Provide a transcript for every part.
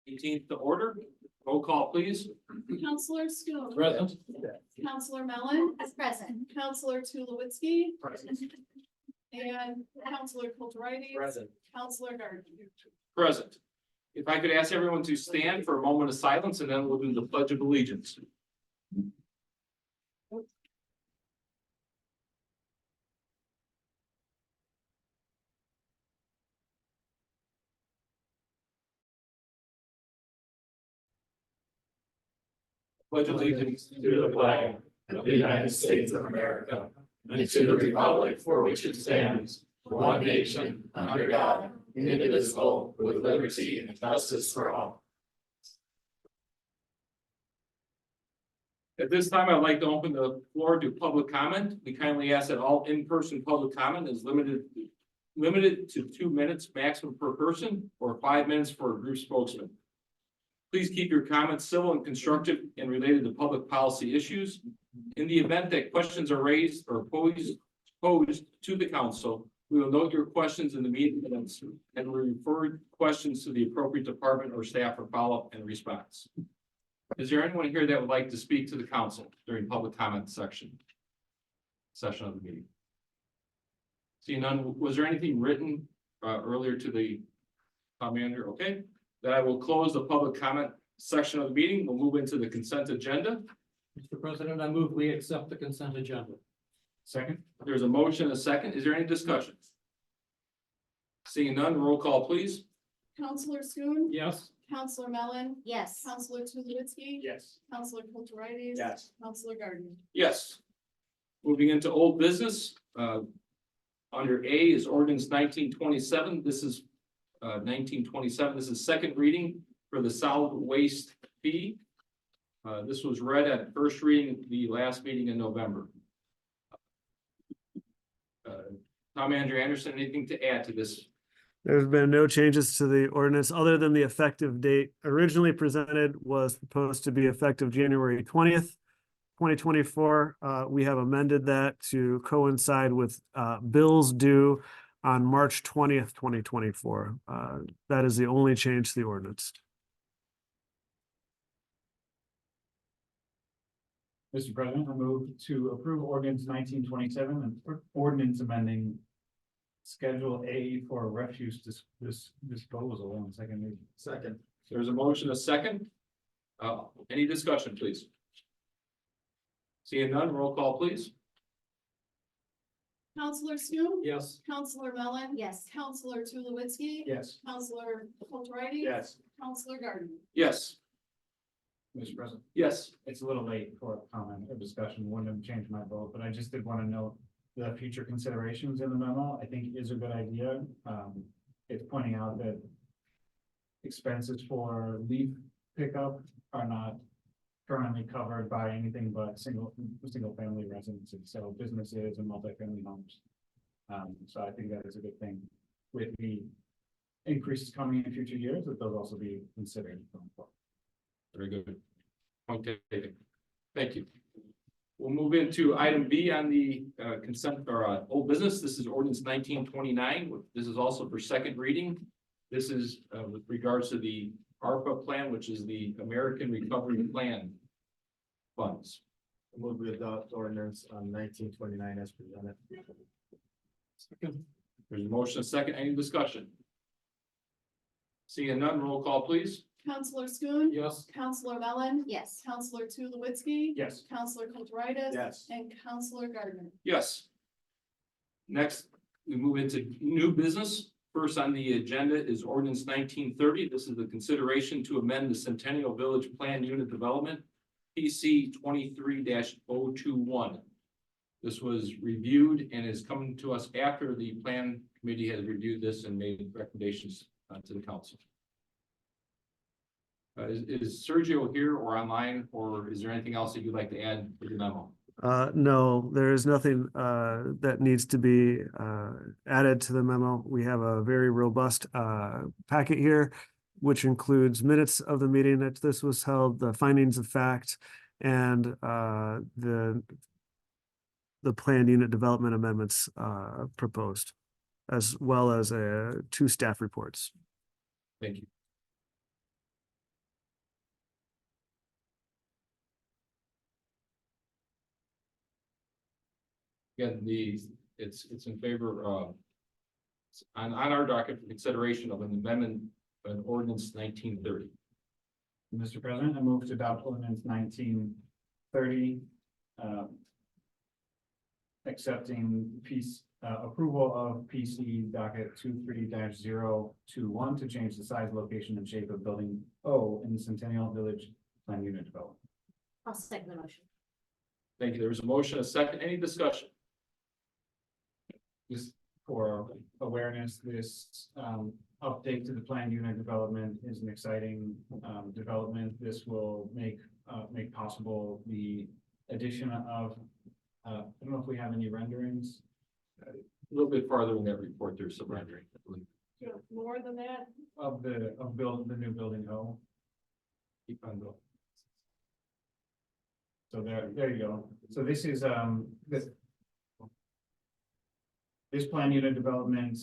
18th to order. Roll call, please. Counselor Schoen. Present. Counselor Mellon. As present. Counselor Tulowitzki. Present. And Counselor Kulturitis. Present. Counselor Gardner. Present. If I could ask everyone to stand for a moment of silence, and then we'll do the Pledge of Allegiance. Pledge allegiance to the flag of the United States of America and to the republic for which it stands, one nation, under God, indivisible, with liberty and justice for all. At this time, I'd like to open the floor to public comment. We kindly ask that all in-person public comment is limited to 2 minutes maximum per person, or 5 minutes for a group spokesman. Please keep your comments civil and constructive and related to public policy issues. In the event that questions are raised or posed to the council, we will note your questions in the meeting minutes and will refer questions to the appropriate department or staff for follow-up and response. Is there anyone here that would like to speak to the council during public comment session of the meeting? Seeing none, was there anything written earlier to the town manager? Okay, then I will close the public comment section of the meeting. We'll move into the consent agenda. Mr. President, I move we accept the consent agenda. Second. There's a motion, and a second. Is there any discussion? Seeing none, roll call, please. Counselor Schoen. Yes. Counselor Mellon. Yes. Counselor Tulowitzki. Yes. Counselor Kulturitis. Yes. Counselor Gardner. Yes. Moving into old business, under A is ordinance 1927. This is 1927. This is second reading for the solid waste fee. This was read at first reading the last meeting in November. Town Manager Anderson, anything to add to this? There's been no changes to the ordinance other than the effective date originally presented was proposed to be effective January 20th, 2024. We have amended that to coincide with bills due on March 20th, 2024. That is the only change to the ordinance. Mr. President, I move to approve ordinance 1927 and ordinance amending Schedule A for refuse disposal on second reading. Second. There's a motion, a second. Any discussion, please? Seeing none, roll call, please. Counselor Schoen. Yes. Counselor Mellon. Yes. Counselor Tulowitzki. Yes. Counselor Kulturitis. Yes. Counselor Gardner. Yes. Mr. President, Yes. it's a little late for a comment or discussion, wouldn't have changed my vote, but I just did want to note the future considerations in the memo, I think is a good idea. It's pointing out that expenses for leaf pickup are not currently covered by anything but single family residences, so businesses and multifamily homes. So I think that is a good thing with the increases coming in future years, that those also be considered going forward. Very good. Point taken. Thank you. We'll move into item B on the consent or old business. This is ordinance 1929. This is also for second reading. This is with regards to the ARPA plan, which is the American Recovery Plan funds. Move we adopt ordinance on 1929 as presented. Second. There's a motion, a second. Any discussion? Seeing none, roll call, please. Counselor Schoen. Yes. Counselor Mellon. Yes. Counselor Tulowitzki. Yes. Counselor Kulturitis. Yes. And Counselor Gardner. Yes. Next, we move into new business. First on the agenda is ordinance 1930. This is the consideration to amend the Centennial Village Plan Unit Development, PC 23-021. This was reviewed and is coming to us after the plan committee has reviewed this and made recommendations to the council. Is Sergio here or online, or is there anything else that you'd like to add to the memo? No, there is nothing that needs to be added to the memo. We have a very robust packet here, which includes minutes of the meeting that this was held, the findings of fact, and the planned unit development amendments proposed, as well as 2 staff reports. Thank you. Again, it's in favor of on our docket for consideration of an amendment of ordinance 1930. Mr. President, I move to adopt ordinance 1930. Accepting approval of PC docket 23-021 to change the size, location, and shape of building O in the Centennial Village Plan Unit Development. I'll second the motion. Thank you. There was a motion, a second. Any discussion? Just for awareness, this update to the plan unit development is an exciting development. This will make possible the addition of, I don't know if we have any renderings. A little bit farther in that report, there's some rendering, I believe. More than that, Of the new building O. Keep on going. So there you go. So this is this plan unit development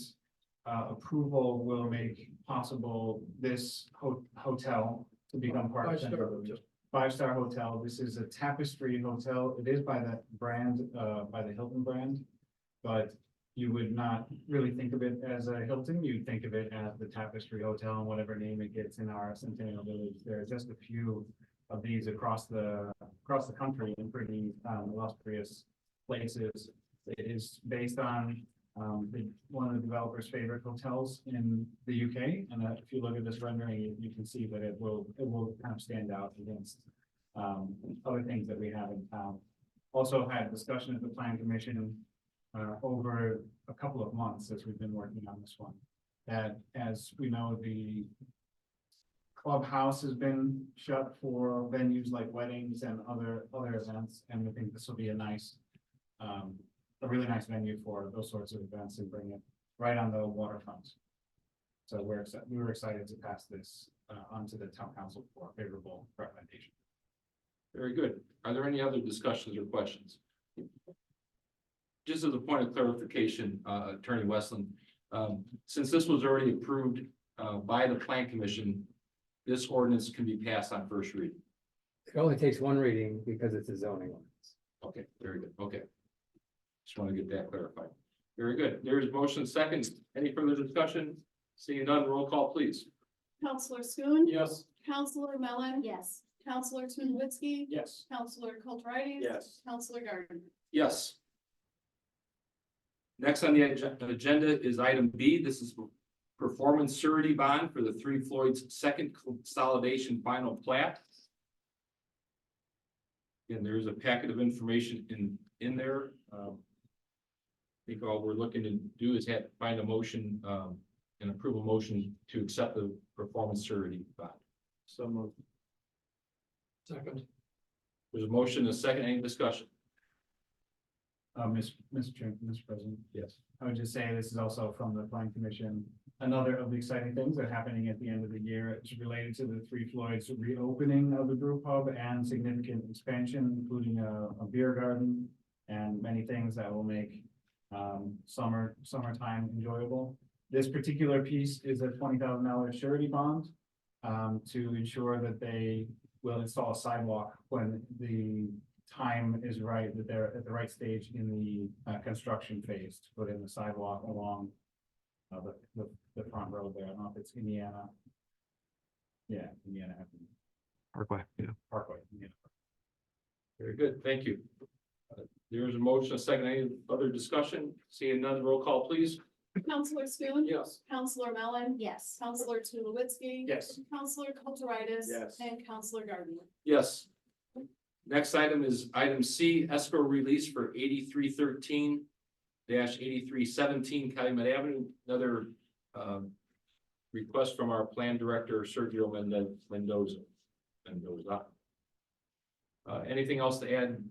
approval will make possible this hotel to become part of Five-star Central hotel. Village. Five-star hotel. This is a Tapestry hotel. It is by that brand, by the Hilton brand. But you would not really think of it as a Hilton. You'd think of it as the Tapestry Hotel and whatever name it gets in our Centennial Village. There are just a few of these across the country in pretty illustrious places. It is based on one of the developers' favorite hotels in the UK. And if you look at this rendering, you can see that it will kind of stand out against other things that we have in town. Also had discussion at the Plan Commission over a couple of months as we've been working on this one. That, as we know, the clubhouse has been shut for venues like weddings and other events, and we think this will be a really nice venue for those sorts of events and bring it right on the waterfront. So we were excited to pass this onto the town council for favorable recommendation. Very good. Are there any other discussions or questions? Just as a point of clarification, Attorney Westland, since this was already approved by the Plan Commission, this ordinance can be passed on first reading. It only takes one reading because it's a zoning ordinance. Okay, very good. Okay. Just want to get that clarified. Very good. There's motion second. Any further discussion? Seeing none, roll call, please. Counselor Schoen. Yes. Counselor Mellon. Yes. Counselor Tulowitzki. Yes. Counselor Kulturitis. Yes. Counselor Gardner. Yes. Next on the agenda is item B. This is performance surety bond for the Three Floyds second consolidation final plat. And there's a packet of information in there. I think all we're looking to do is find a motion and approve a motion to accept the performance surety bond. So moved. Second. There's a motion, a second, any discussion? Mr. President. Yes. I would just say this is also from the Plan Commission. Another of the exciting things that are happening at the end of the year. It's related to the Three Floyds reopening of the brew pub and significant expansion, including a beer garden and many things that will make summertime enjoyable. This particular piece is a $20,000 surety bond to ensure that they will install a sidewalk when the time is right, that they're at the right stage in the construction phase to put in the sidewalk along the front road there. I don't know if it's Indiana. Yeah, Indiana Avenue, Parkway, yeah. Parkway. Indiana. Very good, thank you. There's a motion, a second, any other discussion? Seeing none, roll call, please. Counselor Schoen. Yes. Counselor Mellon. Yes. Counselor Tulowitzki. Yes. Counselor Kulturitis. Yes. And Counselor Gardner. Yes. Next item is item C, escrow release for 8313-8317 Calumet Avenue. Another request from our plan director, Sergio Mendoza. Anything else to add?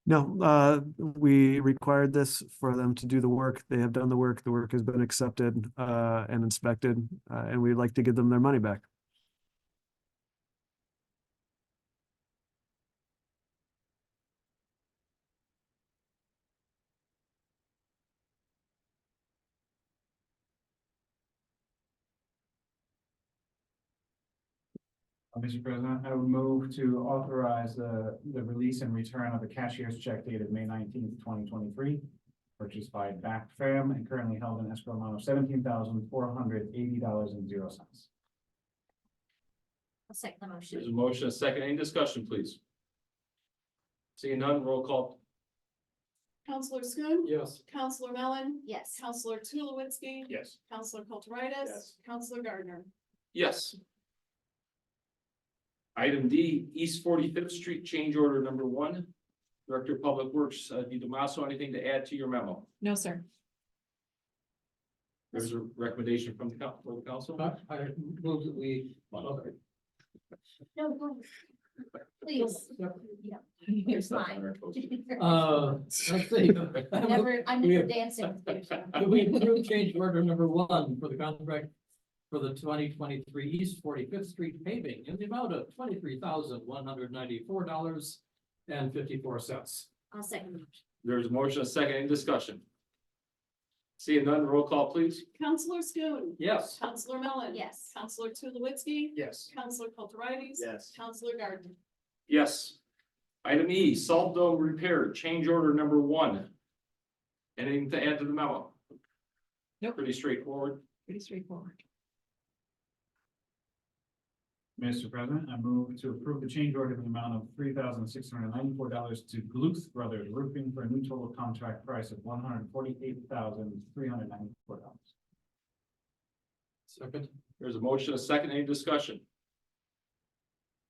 No, we required this for them to do the work. They have done the work. The work has been accepted and inspected, and we'd like to give them their money back. Mr. President, I would move to authorize the release and return of the cashier's check dated May 19th, 2023. Purchased by Back Fam and currently held in escrow amount of $17,480.00. I'll second the There's motion. a motion, a second, any discussion, please? Seeing none, roll call. Counselor Schoen. Yes. Counselor Mellon. Yes. Counselor Tulowitzki. Yes. Counselor Kulturitis. Yes. Counselor Gardner. Yes. Item D, East 45th Street change order number 1. Director of Public Works, Di Damaso, anything to add to your memo? No, sir. There's a recommendation from the council. I move that we. No, go. Please. Yeah, Here's mine. Let's see. I'm never dancing with you. so. Do we approve change order number 1 for the contract for the 2023 East 45th Street paving in the amount of $23,194.54. I'll second the motion. There's a motion, a second, any discussion? Seeing none, roll call, please. Counselor Schoen. Yes. Counselor Mellon. Yes. Counselor Tulowitzki. Yes. Counselor Kulturitis. Yes. Counselor Gardner. Yes. Item E, salt dome repair, change order number 1. Anything to add to the memo? Nope. Pretty straightforward. Pretty straightforward. Mr. President, I move to approve the change order in the amount of $3,694 to Gluth Brothers Roofing for a new total contract price of $148,394. Second. There's a motion, a second, any discussion?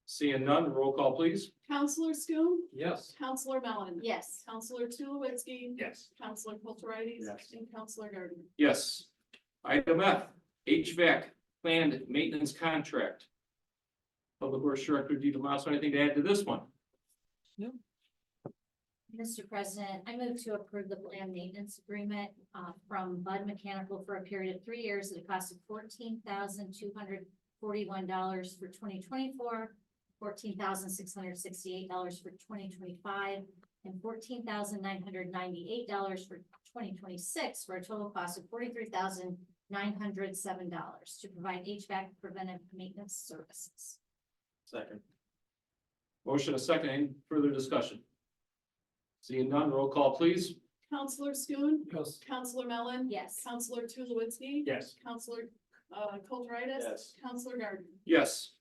Seeing none, roll call, please. Counselor Schoen. Yes. Counselor Mellon. Yes. Counselor Tulowitzki. Yes. Counselor Kulturitis. Yes. And Counselor Gardner. Yes. Item F, HVAC planned maintenance contract. Public Works Director Di Damaso, anything to add to this one? Mr. President, I move to approve the planned maintenance agreement from Bud Mechanical for a period of 3 years at a cost of $14,241 for 2024, $14,668 for 2025, and $14,998 for 2026, for a total cost of $43,907 to provide HVAC preventive maintenance services. Second. Motion, a second, any further discussion? Seeing none, roll call, please. Counselor Schoen. Yes. Counselor Mellon. Yes. Counselor Tulowitzki. Yes. Counselor Kulturitis. Yes. Counselor Gardner. Yes.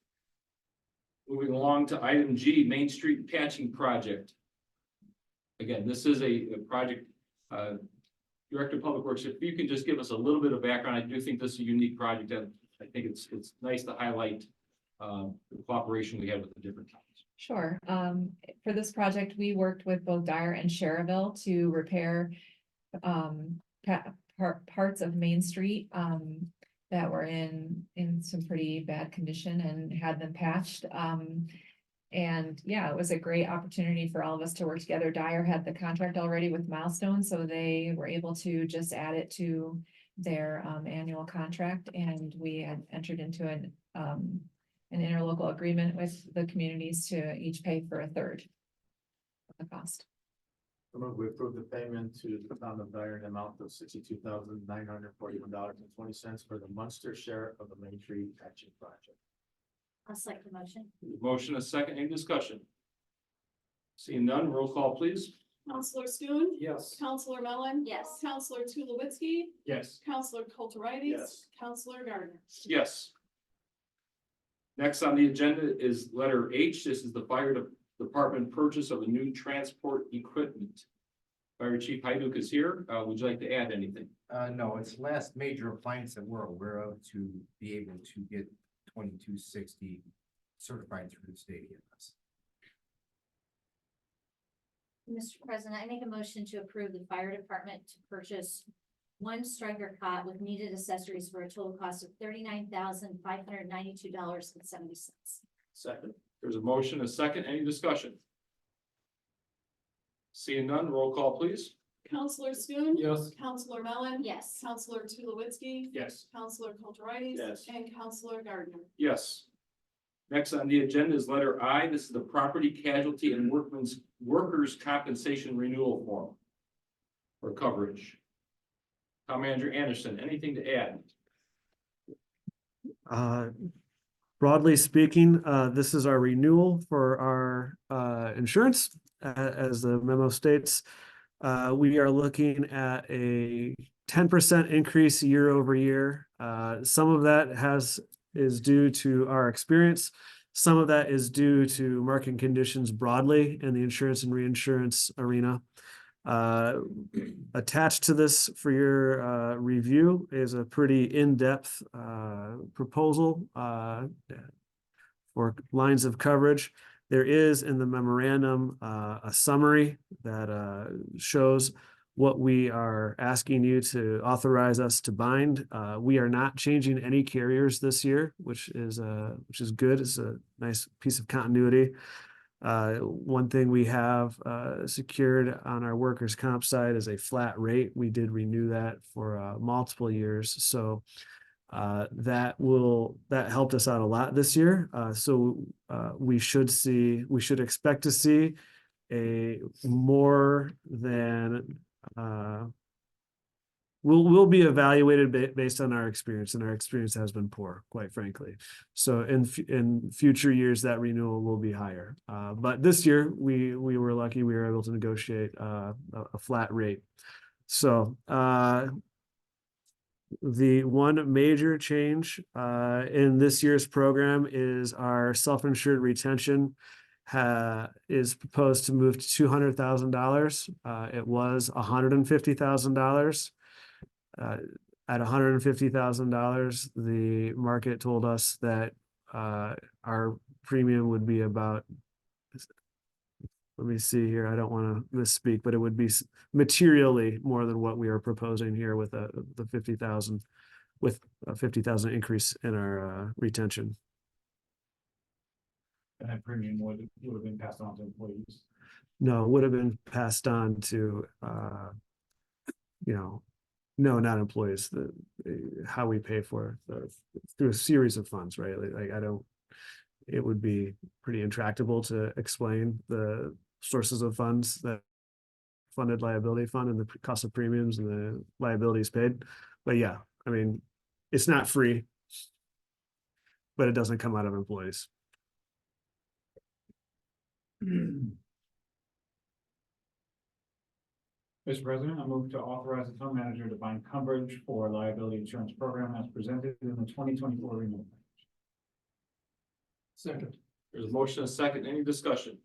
Moving along to item G, Main Street patching project. Again, this is a project, Director of Public Works, if you can just give us a little bit of background, I do think this is a unique project, and I think it's nice to highlight the cooperation we have with the different towns. Sure. For this project, we worked with both Dyer and Sherrville to repair parts of Main Street that were in some pretty bad condition and had them patched. And yeah, it was a great opportunity for all of us to work together. Dyer had the contract already with Milestone, so they were able to just add it to their annual contract, and we had entered into an interlocal agreement with the communities to each pay for a third of the cost. We approve the payment to the town of Dyer in the amount of $62,941.20 for the Munster share of the Main Street patching project. I'll second the motion. Motion, a second, any discussion? Seeing none, roll call, please. Counselor Schoen. Yes. Counselor Mellon. Yes. Counselor Tulowitzki. Yes. Counselor Kulturitis. Yes. Counselor Gardner. Yes. Next on the agenda is letter H. This is the fire department purchase of a new transport equipment. Fire Chief Hyduk is here. Would you like to add anything? No, it's the last major appliance that we're aware of to be able to get 2260 certified through the state EMS. Mr. President, I make a motion to approve the fire department to purchase one striker cot with needed accessories for a total cost of $39,592.70. Second. There's a motion, a second, any discussion? Seeing none, roll call, please. Counselor Schoen. Yes. Counselor Mellon. Yes. Counselor Tulowitzki. Yes. Counselor Kulturitis. Yes. And Counselor Gardner. Yes. Next on the agenda is letter I. This is the property casualty and workers' compensation renewal form for coverage. Town Manager Anderson, anything to add? Broadly speaking, this is our renewal for our insurance. As the memo states, we are looking at a 10% increase year over year. Some of that is due to our experience. Some of that is due to market conditions broadly in the insurance and reinsurance arena. Attached to this for your review is a pretty in-depth proposal for lines of coverage. There is in the memorandum a summary that shows what we are asking you to authorize us to bind. We are not changing any carriers this year, which is good. It's a nice piece of continuity. One thing we have secured on our workers' comp side is a flat rate. We did renew that for multiple years. So that helped us out a lot this year. We should expect to see a more than we'll be evaluated based on our experience, and our experience has been poor, quite frankly. So in future years, that renewal will be higher. But this year, we were lucky we were able to negotiate a flat rate. So the one major change in this year's program is our self-insured retention is proposed to move to $200,000. It was $150,000. At $150,000, the market told us that our premium would be about, let me see here, I don't want to misspeak, but it would be materially more than what we are proposing here with the 50,000, with a 50,000 increase in our retention. And that premium would have been passed on to employees. No, would have been passed on to, no, not employees. How we pay for through a series of funds, right? It would be pretty intractable to explain the sources of funds that funded liability fund and the cost of premiums and the liabilities paid. But yeah, I mean, it's not free, but it doesn't come out of employees. Mr. President, I move to authorize the town manager to bind coverage for liability insurance program as presented in the 2024 renewal. Second. There's a motion, a second, any discussion?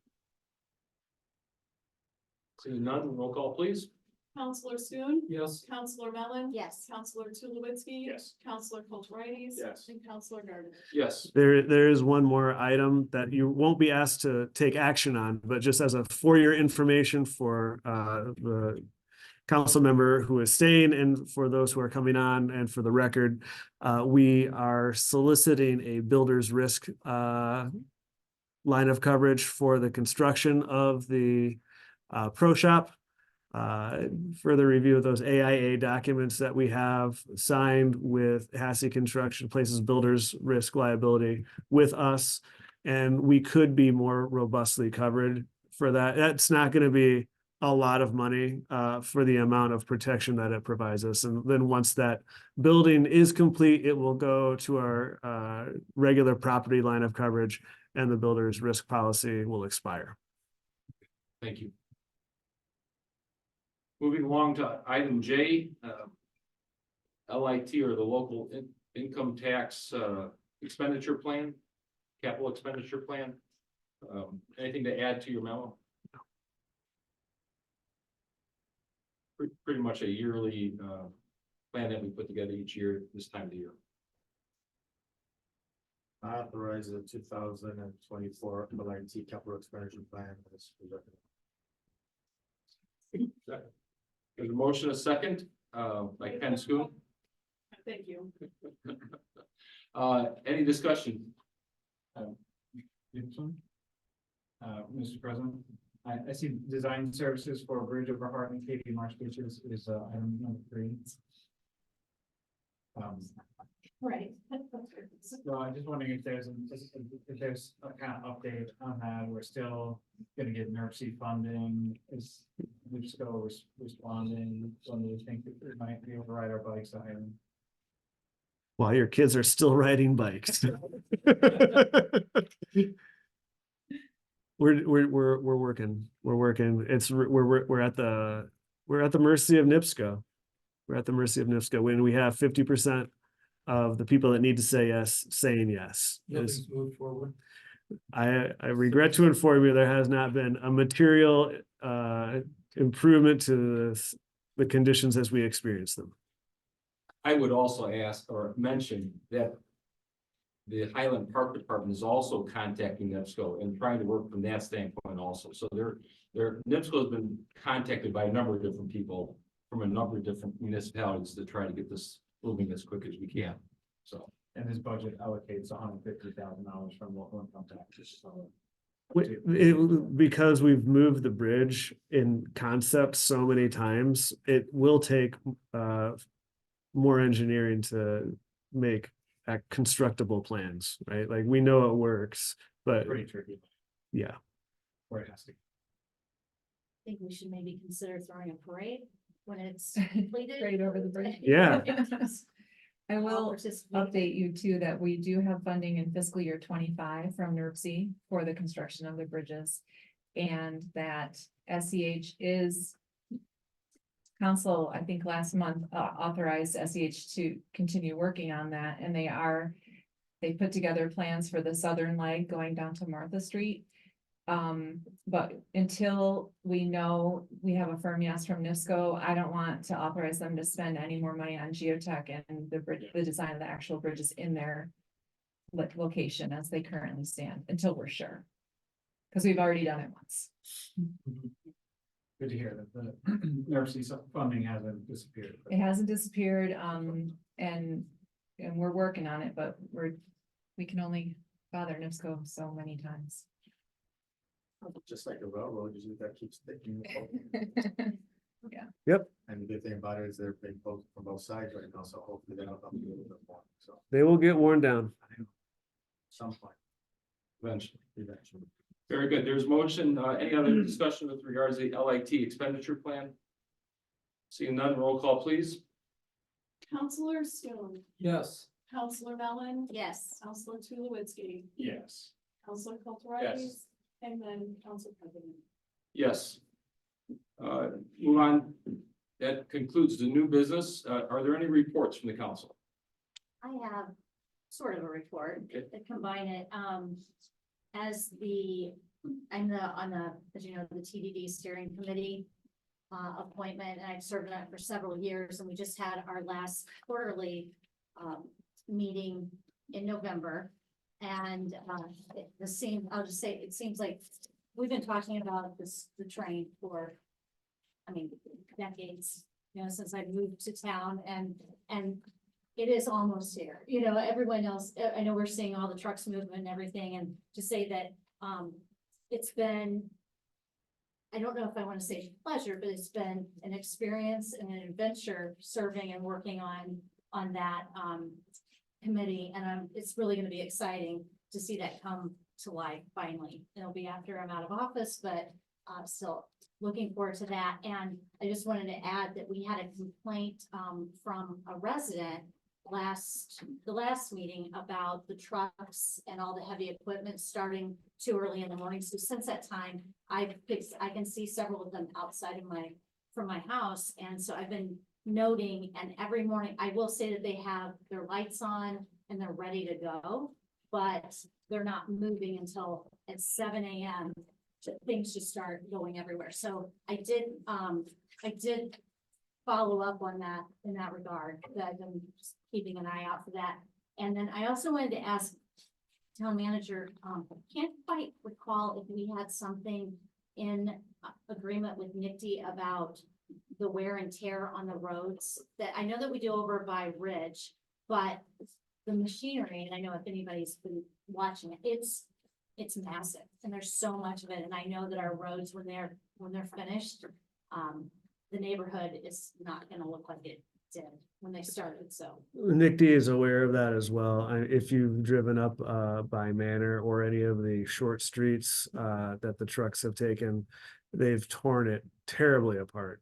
Seeing none, roll call please. Counselor Schoen. Yes. Counselor Mellon. Yes. Counselor Tulowitzki. Yes. Counselor Kulturitis. Yes. And Counselor Gardner. Yes. There is one more item that you won't be asked to take action on, but just as for your information for the council member who is staying and for those who are coming on and for the record, we are soliciting a builder's risk line of coverage for the construction of the pro shop. Further review of those AIA documents that we have signed with Hassey Construction places builders risk liability with us, and we could be more robustly covered for that. That's not going to be a lot of money for the amount of protection that it provides us. And then once that building is complete, it will go to our regular property line of coverage, and the builder's risk policy will expire. Thank you. Moving along to item J, LIT or the local income tax expenditure plan, capital expenditure plan. Anything to add to your memo? Pretty much a yearly plan that we put together each year this time of the year. I authorize the 2024 LIT capital expenditure plan as presented. There's a motion, a second, by Ken Schoen. Thank you. Any discussion? Mr. President, I see design services for Bridge over Hart and Katie Marsh Beaches is item number 3. Right. So I'm just wondering if there's a kind of update on that. We're still gonna get NERC funding. Is we still responding? When do you think that we might be able to ride our bikes item? while your kids are still riding bikes. We're working, it's, we're at the mercy of NIPSCO. We're at the mercy of NIPSCO when we have 50% of the people that need to say yes, saying yes. Nothing's moved forward. I regret to inform you, there has not been a material improvement to the conditions as we experience them. I would also ask or mention that the Highland Park Department is also contacting NIPSCO and trying to work from that standpoint also. So NIPSCO has been contacted by a number of different people from a number of different municipalities to try to get this moving as quick as we can. So. And this budget allocates $150,000 from local income taxes, so. Because we've moved the bridge in concept so many times, it will take more engineering to make constructible plans, right? Like, we know it works, but Pretty tricky, yeah. where it has to. I think we should maybe consider throwing a parade when it's completed. Parade over the bridge. Yeah. I All will participate. update you too, that we do have funding in fiscal year 25 from NERC for the construction of the bridges. And that SEH is. Council, I think last month, authorized SEH to continue working on that, and they put together plans for the southern leg going down to Martha Street. But until we know we have a firm yes from NIPSCO, I don't want to authorize them to spend any more money on geotech and the bridge, the design of the actual bridges in their location as they currently stand, until we're sure. Because we've already done it once. Good to hear that the NERC funding hasn't disappeared. It hasn't disappeared, and we're working on it, but we can only bother NIPSCO so many times. Just like a railroad, usually that keeps sticking. And the good thing about it is they're being both from both sides right now, so hopefully that'll help you a little bit more, so. They will get worn down. Some point, Eventually. eventually. Very good. There's motion. Any other discussion with regards to the LIT expenditure plan? Seeing none, roll call, please. Counselor Schoen, Yes. Counselor Mellon, Yes. Counselor Tulowitzki, Yes. Counselor Kulturitis, and then Council President. Yes. Move on. That concludes the new business. Are there any reports from the council? I have sort of a report Okay. to combine it, as on the, as you know, the TDD steering committee appointment, and I've served on it for several years, and we just had our last quarterly meeting in November. And I'll just say, it seems like we've been talking about the train for, decades, since I moved to town, and it is almost here. Everyone else, I know we're seeing all the trucks moving and everything, and to say that, it's been, I don't know if I want to say pleasure, but it's been an experience and an adventure serving and working on that, committee, and it's really going to be exciting to see that come to life finally. It'll be after I'm out of office, but still looking forward to that. And I just wanted to add that we had a complaint from a resident the last meeting about the trucks and all the heavy equipment starting too early in the morning. So since that time, I can see several of them outside of from my house, and so I've been noting, and every morning, I will say that they have their lights on and they're ready to go, but they're not moving until at 7 a.m. Things just start going everywhere. So I did follow up on that in that regard, that I'm just keeping an eye out for that. And then I also wanted to ask town manager, can't quite recall if we had something in agreement with NICD about the wear and tear on the roads, that I know that we do over by Ridge, but the machinery, and I know if anybody's been watching it, it's massive, and there's so much of it. And I know that our roads, when they're finished, the neighborhood is not gonna look like it did when they started, so. Nick D is aware of that as well. If you've driven up by Manor or any of the short streets that the trucks have taken, they've torn it terribly apart.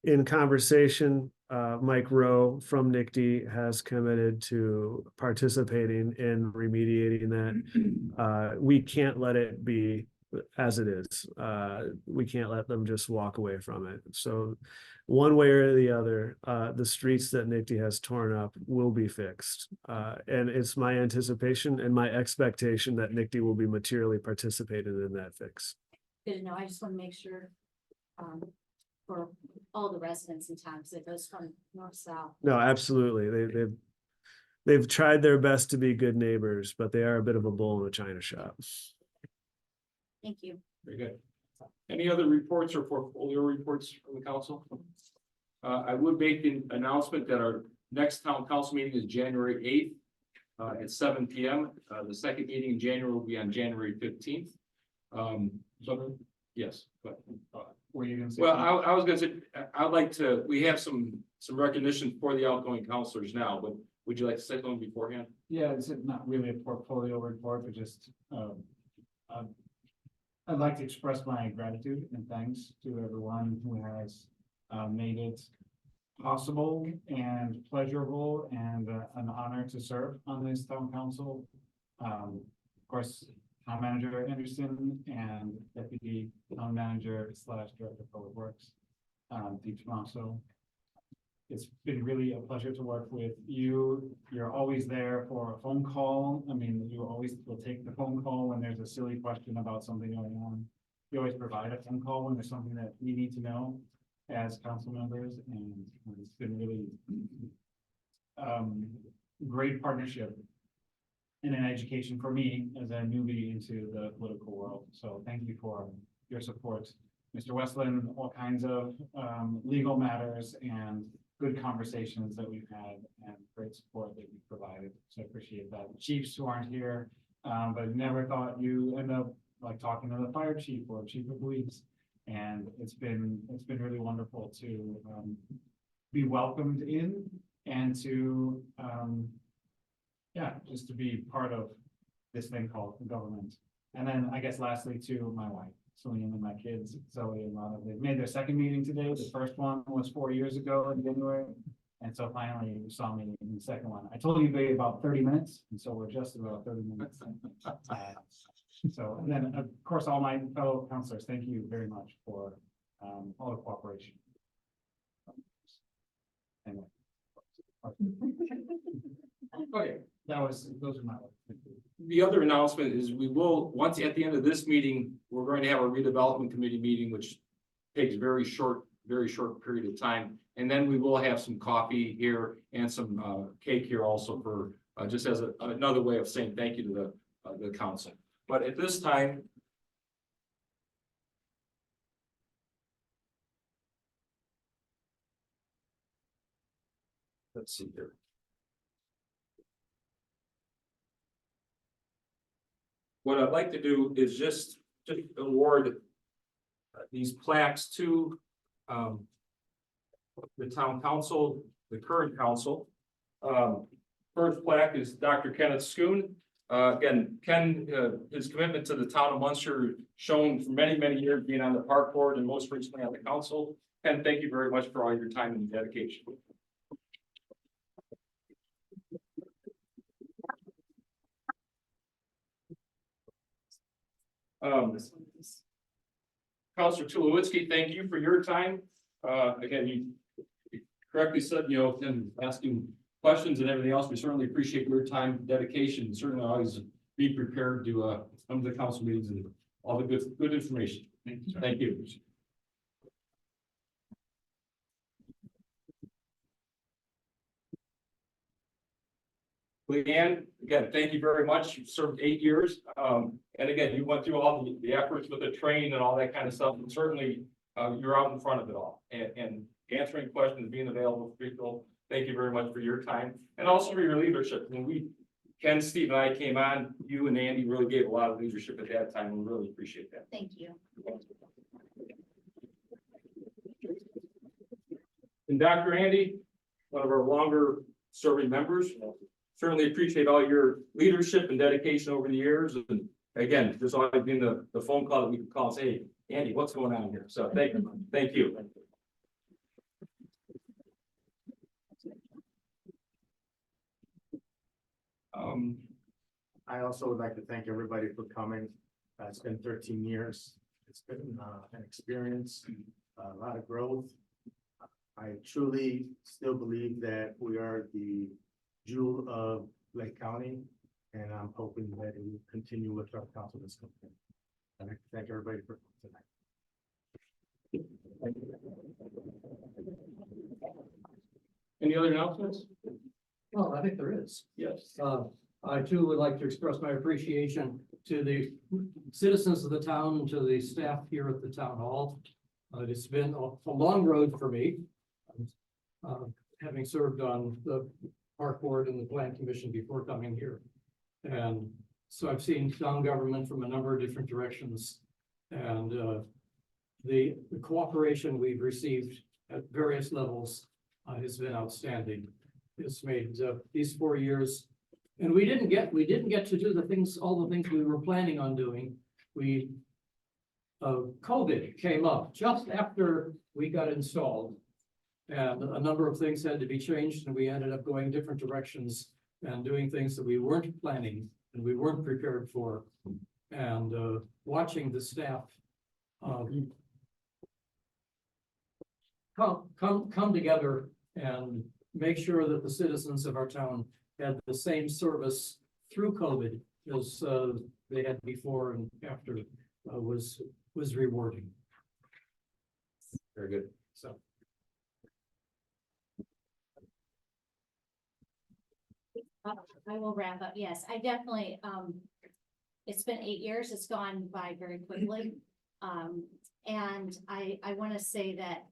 in conversation, Mike Rowe from NICD has committed to participating in remediating that. We can't let it be as it is. We can't let them just walk away from it. So one way or the other, the streets that NICD has torn up will be fixed. And it's my anticipation and my expectation that NICD will be materially participated in that fix. Good to know. I just want to make sure, for all the residents in town, because it goes from north to south. No, absolutely. They've tried their best to be good neighbors, but they are a bit of a bull in a china shop. Thank you. Very good. Any other reports or portfolio reports from the council? I would make an announcement that our next town council meeting is January 8th at 7 p.m. The second meeting in January will be on January 15th. Yes, but Were you gonna say? well, something? I was gonna say, I'd like to, we have some recognition for the outgoing counselors now, but would you like to say something beforehand? Yeah, it's not really a portfolio report, but just, I'd like to express my gratitude and thanks to everyone who has made it possible and pleasurable and an honor to serve on this town council. Of course, town manager Anderson and deputy town manager / director of public works, Deep Tomaso. It's been really a pleasure to work with you. You're always there for a phone call. I mean, you always will take the phone call when there's a silly question about something going on. You always provide a phone call when there's something that we need to know as council members, and it's been really great partnership and an education for me as a newbie into the political world. So thank you for your support, Mr. Westland, all kinds of legal matters and good conversations that we've had and great support that you've provided. So I appreciate that. The chiefs who aren't here, but never thought you end up like talking to the fire chief or chief of police. And it's been really wonderful to be welcomed in and to yeah, just to be part of this thing called government. And then I guess lastly to my wife, Celine, and my kids, Zoe and Lana. They've made their second meeting today. The first one was 4 years ago in January. And so finally you saw me in the second one. I told you to be about 30 minutes, and so we're just about 30 minutes. So, and then of course, all my fellow counselors, thank you very much for all the cooperation. Anyway. Okay, those are my. The other announcement is we will, once at the end of this meeting, we're going to have a redevelopment committee meeting, which takes very short period of time. And then we will have some coffee here and some cake here also for just as another way of saying thank you to the council. But at this time, let's see here. What I'd like to do is just award these plaques to the town council, the current council. First plaque is Dr. Kenneth Schoon. Again, Ken, his commitment to the town of Munster shown for many, many years being on the park board and most recently on the council. Ken, thank you very much for all your time and dedication. Councilor Tulowitzki, thank you for your time. Again, you correctly said, you know, in asking questions and everything else, we certainly appreciate your time, dedication, certainly always be prepared to come to the council meetings and all the good information. Thank you. Leanne, again, thank you very much. You served 8 years. And again, you went through all the efforts with the train and all that kind of stuff. And certainly you're out in front of it all and answering questions, being available for people. Thank you very much for your time and also for your leadership. When Ken, Steve, and I came on, you and Andy really gave a lot of leadership at that time. We really appreciate that. Thank you. And Dr. Andy, one of our longer serving members, certainly appreciate all your leadership and dedication over the years. And again, there's always been the phone call that we could call and say, hey, Andy, what's going on here? So thank you. Thank you. I also would like to thank everybody for coming. It's been 13 years. It's been an experience, a lot of growth. I truly still believe that we are the jewel of Lake County, and I'm hoping that it will continue with our council this coming. I'd like to thank everybody for tonight. Any other announcements? Well, I think there is. Yes. I too would like to express my appreciation to the citizens of the town and to the staff here at the town hall. It's been a long road for me. Having served on the park board and the plan commission before coming here. And so I've seen town government from a number of different directions. And the cooperation we've received at various levels has been outstanding. It's made these 4 years. And we didn't get to do all the things we were planning on doing. COVID came up just after we got installed. And a number of things had to be changed, and we ended up going different directions and doing things that we weren't planning and we weren't prepared for. And watching the staff come together and make sure that the citizens of our town had the same service through COVID as they had before and after was rewarding. Very good. So. I will wrap up. Yes, I definitely, it's been 8 years. It's gone by very quickly. And I want to say that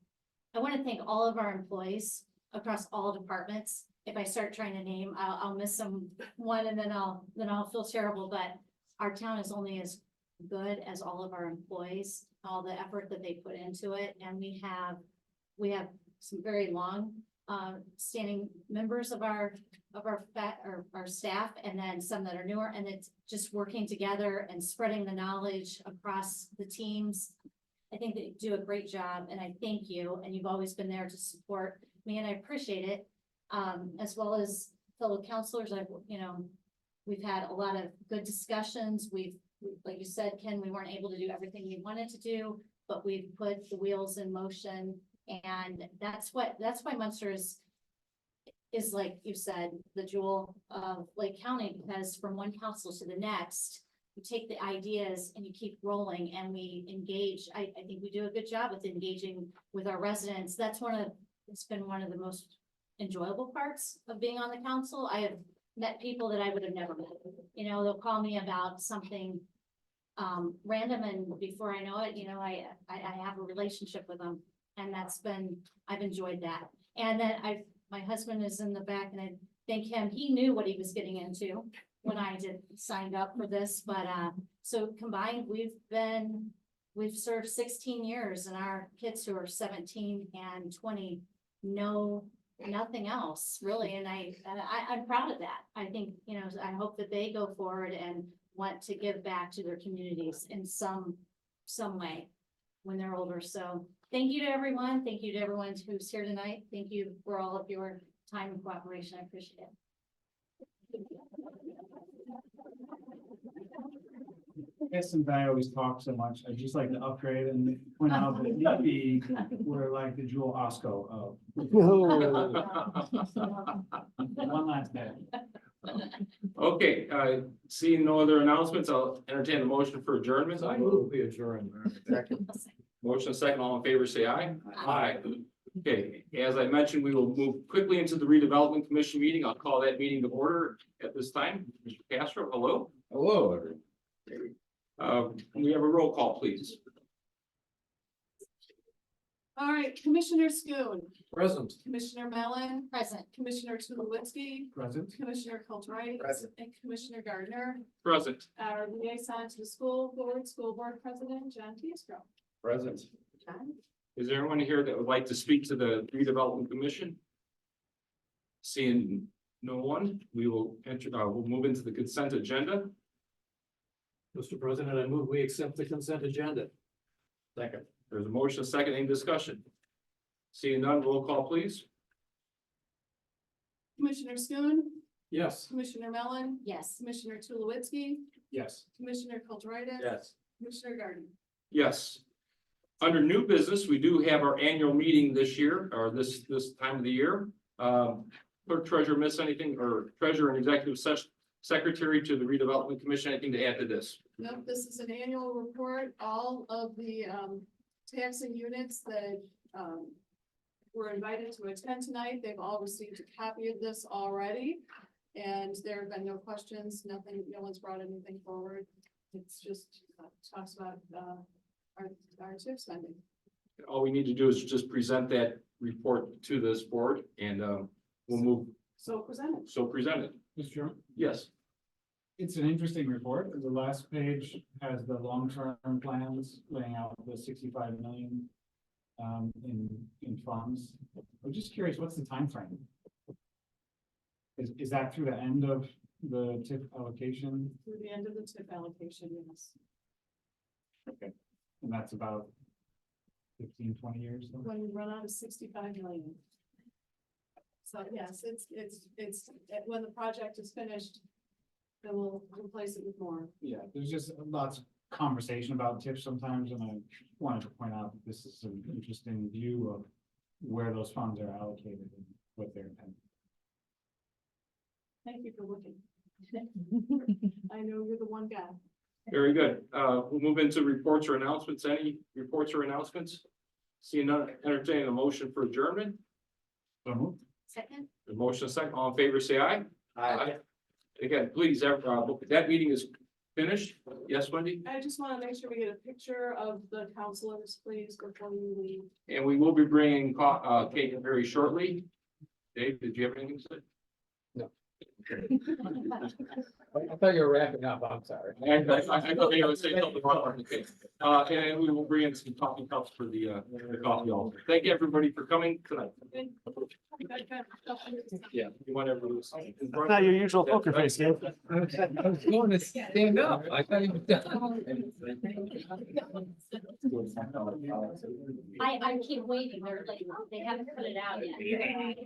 I want to thank all of our employees across all departments. If I start trying to name, I'll miss someone and then I'll feel terrible, but our town is only as good as all of our employees, all the effort that they put into it. And we have some very long standing members of our staff, and then some that are newer, and it's just working together and spreading the knowledge across the teams. I think they do a great job, and I thank you, and you've always been there to support me, and I appreciate it. As well as fellow counselors, we've had a lot of good discussions. Like you said, Ken, we weren't able to do everything we wanted to do, but we've put the wheels in motion. And that's why Munster is like you said, the jewel of Lake County, because from one council to the next, you take the ideas and you keep rolling and we engage. I think we do a good job with engaging with our residents. It's been one of the most enjoyable parts of being on the council. I have met people that I would have never met. They'll call me about something random, and before I know it, I have a relationship with them. And I've enjoyed that. And then my husband is in the back, and I thank him. He knew what he was getting into when I signed up for this. But so combined, we've served 16 years, and our kids who are 17 and 20 know nothing else really. And I'm proud of that. I think, I hope that they go forward and want to give back to their communities in some way when they're older. So thank you to everyone. Thank you to everyone who's here tonight. Thank you for all of your time and cooperation. I appreciate it. Since I always talk so much, I'd just like to upgrade and point out that maybe we're like the Jewel Osco of one last day. Okay, seeing no other announcements, I'll entertain the motion for adjournment. I move we adjourn. Motion second, all in favor, say aye. Aye. Okay, as I mentioned, we will move quickly into the redevelopment commission meeting. I'll call that meeting to order at this time. Mr. Castro, hello. Hello, everyone. Can we have a roll call, please? All right, Commissioner Schoon, Present. Commissioner Mellon, Present. Commissioner Tulowitzki, Present. Commissioner Kulturitis, Present. and Commissioner Gardner. Present. Our liaison to the school board president, John Teestro. Present. John? Is there anyone here that would like to speak to the redevelopment commission? Seeing no one, we will we'll move into the consent agenda. Mr. President, I move we accept the consent agenda. Second. There's a motion, a second, any discussion? Seeing none, roll call, please. Commissioner Schoon, Yes. Commissioner Mellon, Yes. Commissioner Tulowitzki, Yes. Commissioner Kulturitis. Yes. Commissioner Garden. Yes. Under new business, we do have our annual meeting this year, or this time of the year. Clerk treasurer miss anything, or treasurer and executive secretary to the redevelopment commission, anything to add to this? Nope, this is an annual report. All of the taxing units that were invited to attend tonight, they've all received a copy of this already. And there have been no questions, nothing, no one's brought anything forward. It's just talks about our tip spending. All we need to do is just present that report to this board and we'll move, So presented. so present it. Mr. Chairman? Yes. It's an interesting report. The last page has the long-term plans laying out the 65 million in funds. I'm just curious, what's the time frame? Is that through the end of the TIF allocation? Through the end of the tip allocation, yes. And that's about 15, 20 years? though? When we run out of 65 million. So yes, it's, when the project is finished, then we'll replace it with more. Yeah, there's just lots of conversation about TIF sometimes, and I wanted to point out that this is an interesting view of where those funds are allocated and what they're intended. Thank you for looking. I know you're the one guy. Very good. We'll move into reports or announcements. Any reports or announcements? Seeing none, entertaining a motion for adjournment. So moved. Second? The motion is second. All in favor, say aye. Aye. Again, please, that meeting is finished. Yes, Wendy? I just want to make sure we get a picture of the counselors, please, before we leave. And we will be bringing cake very shortly. Dave, did you have anything to say? I thought you were wrapping up, I'm sorry. And I thought I would say something about the cake. And we will bring in some coffee cups for the coffee altar. Thank you, everybody, for coming tonight. Yeah, you want everybody to see. Not your usual poker face, Dave. I was going to stand up. I thought you were done. I keep waiting. They're like, they haven't put it out yet.